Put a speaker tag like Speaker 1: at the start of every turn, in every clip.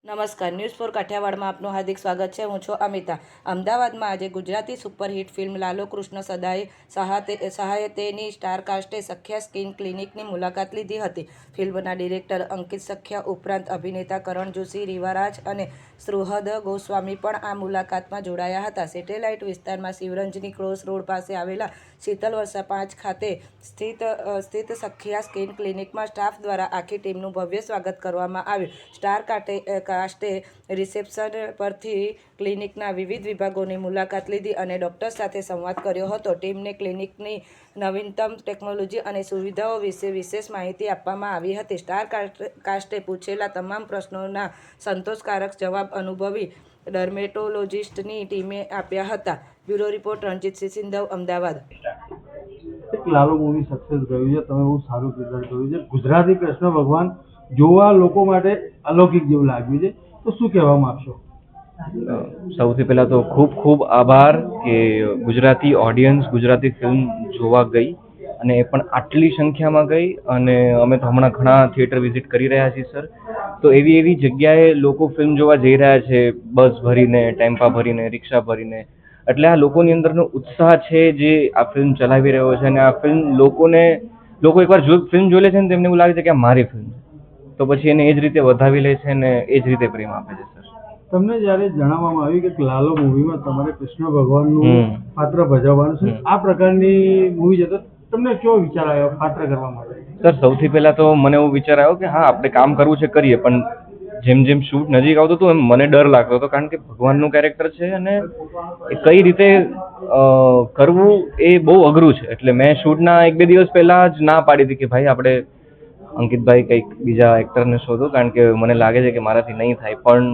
Speaker 1: નમસ્કાર, news for કાઠિયાવાડમાં આપનું હાર્દિક સ્વાગત છે. હું છું અમિતા. અમદાવાદમાં આજે ગુજરાતી સુપરહિટ ફિલ્મ લાલો કૃષ્ણ સદાએ સહાયતેની સ્ટારકાસ્ટે સખ્યા સ્કિન ક્લિનિકની મુલાકાત લીધી હતી. ફિલ્મના ડિરેક્ટર અંકિત સખ્યા ઉપરાંત અભિનેતા કરણ જોશી, રીવારાજ અને સુહૃદ ગોસ્વામી પણ આ મુલાકાતમાં જોડાયા હતા. સેટેલાઇટ વિસ્તારમાં શિવરંજની ક્રોસ રોડ પાસે આવેલા શીતલ વર્ષા 5 ખાતે સ્થિત સખ્યા સ્કિન ક્લિનિકમાં સ્ટાફ દ્વારા આખી ટીમનું ભવ્ય સ્વાગત કરવામાં આવ્યું. સ્ટાર કાસ્ટે રિસેપ્શન પરથી ક્લિનિકના વિવિધ વિભાગોની મુલાકાત લીધી અને ડોક્ટર સાથે સંવાદ કર્યો હતો. ટીમને ક્લિનિકની નવીનતમ ટેકનોલોજી અને સુવિધાઓ વિશે વિશેષ માહિતી આપવામાં આવી હતી. સ્ટાર કાસ્ટે પૂછેલા તમામ પ્રશ્નોના સંતોષકારક જવાબ અનુભવી ડર્મેટોલોજિસ્ટની ટીમે આપ્યા હતા. બ્યુરો રિપોર્ટ રણજીતસિંહ સિંધવ, અમદાવાદ.
Speaker 2: લાલો મૂવી સક્સેસ ગયું છે, તમે બહુ સારું કિરદાર કર્યું છે. ગુજરાતી કૃષ્ણ ભગવાન જોવા લોકો માટે અલૌકિક જેવું લાગ્યું છે, તો શું કહેવા માંગશો?
Speaker 3: સૌથી પહેલાં તો ખૂબ ખૂબ આભાર કે ગુજરાતી ઓડિયન્સ ગુજરાતી ફિલ્મ જોવા ગઈ અને એ પણ આટલી સંખ્યામાં ગઈ. અને અમે તો હમણાં ઘણા થિયેટર વિઝિટ કરી રહ્યા છીએ સર. તો એવી જગ્યાએ લોકો ફિલ્મ જોવા જઈ રહ્યા છે, બસ ભરીને, ટેમ્પા ભરીને, રિક્ષા ભરીને. એટલે આ લોકોની અંદરનો ઉત્સાહ છે જે આ ફિલ્મ ચલાવી રહ્યો છે. અને આ ફિલ્મ લોકો એકવાર ફિલ્મ જોઈ લે છે ને તેમને એવું લાગે છે કે આ મારી ફિલ્મ છે, તો પછી એને એ જ રીતે વધાવી લે છે ને એ જ રીતે પ્રેમ આપે છે સર.
Speaker 2: તમને જ્યારે જણાવવામાં આવ્યું કે લાલો મૂવીમાં તમારે કૃષ્ણ ભગવાનનું પાત્ર ભજવવાનું છે, આ પ્રકારની મૂવી છે, તો તમને કેવો વિચાર આવ્યો પાત્ર કરવા માટે?
Speaker 3: સર સૌથી પહેલા તો મને એવો વિચાર આવ્યો કે હા, આપણે કામ કરવું છે કરીએ, પણ જેમ જેમ શૂટ નજીક આવતું હતું એમ મને ડર લાગતો હતો, કારણ કે ભગવાનનું કેરેક્ટર છે અને એ કઈ રીતે કરવું એ બહુ અઘરું છે. એટલે મેં શૂટના 1-2 દિવસ પહેલા જ ના પાડી હતી કે ભાઈ આપણે અંકિતભાઈ કંઈક બીજા એક્ટરને શોધો, કારણ કે મને લાગે છે કે મારાથી નહીં થાય. પણ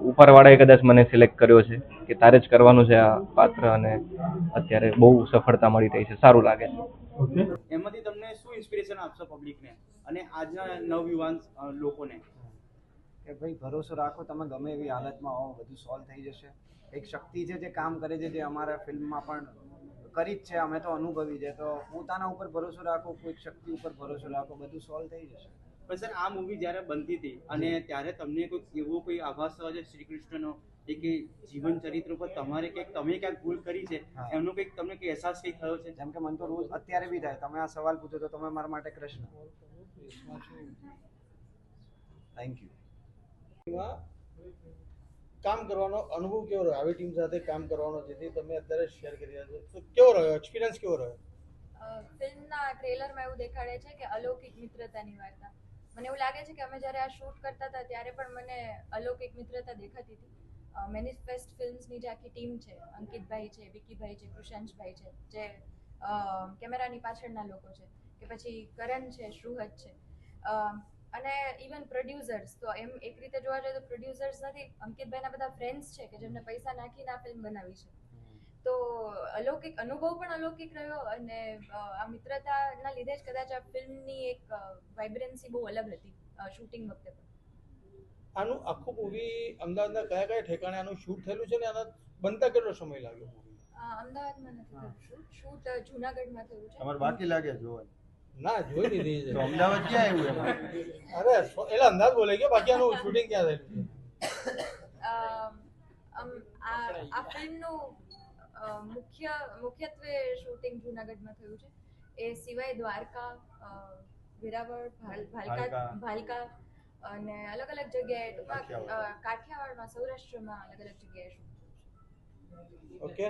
Speaker 3: ઉપરવાળાએ કદાચ મને સિલેક્ટ કર્યો છે કે તારે જ કરવાનું છે આ પાત્ર, અને અત્યારે બહુ સફળતા મળી રહી છે, સારું લાગે છે.
Speaker 2: ઓકે,
Speaker 4: એમાંથી તમને શું ઇન્સ્પિરેશન આપશો પબ્લિકને અને આજના નવયુવાન લોકોને?
Speaker 5: કે ભાઈ ભરોસો રાખો, તમે ગમે એવી હાલતમાં હો, બધું સોલ્વ થઈ જશે. એક શક્તિ છે જે કામ કરે છે, જે અમારા ફિલ્મમાં પણ કરી જ છે, અમે તો અનુભવી છે. તો પોતાના ઉપર ભરોસો રાખો, કોઈક શક્તિ ઉપર ભરોસો રાખો, બધું સોલ્વ થઈ જશે.
Speaker 4: પણ સર, આ મૂવી જ્યારે બનતી હતી અને ત્યારે તમને કોઈ આભાસ થયો છે શ્રી કૃષ્ણનો કે જીવન ચરિત્ર પર તમે ક્યાંક ભૂલ કરી છે, એમનો તમને કંઈક અહેસાસ કંઈક થયો છે?
Speaker 5: જેમ કે મને તો રોજ અત્યારે બી થાય, તમે આ સવાલ પૂછો તો તમે મારા માટે કૃષ્ણ. Thank you.
Speaker 6: કામ કરવાનો અનુભવ કેવો રહ્યો? આવી ટીમ સાથે કામ કરવાનો, જેથી તમે અત્યારે શેર કરી રહ્યા છો, તો કેવો રહ્યો એક્સપિરિયન્સ? કેવો રહ્યો?
Speaker 7: ફિલ્મના ટ્રેલરમાં એવું દેખાડે છે કે અલૌકિક મિત્રતાની વાર્તા. મને એવું લાગે છે કે અમે જ્યારે આ શૂટ કરતા હતા ત્યારે પણ મને અલૌકિક મિત્રતા દેખાતી હતી. મેનિફેસ્ટ ફિલ્મ્સની જે આખી ટીમ છે, અંકિતભાઈ છે, વિકીભાઈ છે, કૃષાંશભાઈ છે, જે કેમેરાની પાછળના લોકો છે, કે પછી કરણ છે, સુહૃદ છે, અને ઇવન પ્રોડ્યુસર્સ, તો એમ એક રીતે જોવા જઈએ તો પ્રોડ્યુસર્સ નથી, અંકિતભાઈના બધા ફ્રેન્ડ્સ છે કે જેમને પૈસા નાખીને આ ફિલ્મ બનાવી છે. તો અલૌકિક અનુભવ પણ અલૌકિક રહ્યો, અને આ મિત્રતાના લીધે જ કદાચ આ ફિલ્મની એક વાઇબ્રન્સી બહુ અલગ હતી શૂટિંગ વખતે પણ.
Speaker 6: આનું આખું મૂવી અમદાવાદના કયા ઠેકાણે આનું શૂટ થયેલું છે ને આના બનતા કેટલો સમય લાગ્યો?
Speaker 7: અમદાવાદમાં નથી થયું શૂટ, જુનાગઢમાં થયું છે.
Speaker 5: તમારે બાકી લાગે જોવાનું?
Speaker 6: ના, જોઈ લીધી છે.
Speaker 5: તો અમદાવાદ ક્યાં આવ્યું એમાં?
Speaker 6: અરે એટલે અમદાવાદ બોલે ગયો, બાકી આનું શૂટિંગ ક્યાં થયેલું છે?
Speaker 7: આ ફિલ્મનું મુખ્યત્વે શૂટિંગ જુનાગઢમાં થયું છે. એ સિવાય દ્વારકા, વેરાવળ, ભાલકા અને અલગ અલગ જગ્યાએ, ટૂંકમાં કાઠિયાવાડમાં, સૌરાષ્ટ્રમાં અલગ અલગ જગ્યાએ શૂટ થયું છે.
Speaker 6: ઓકે.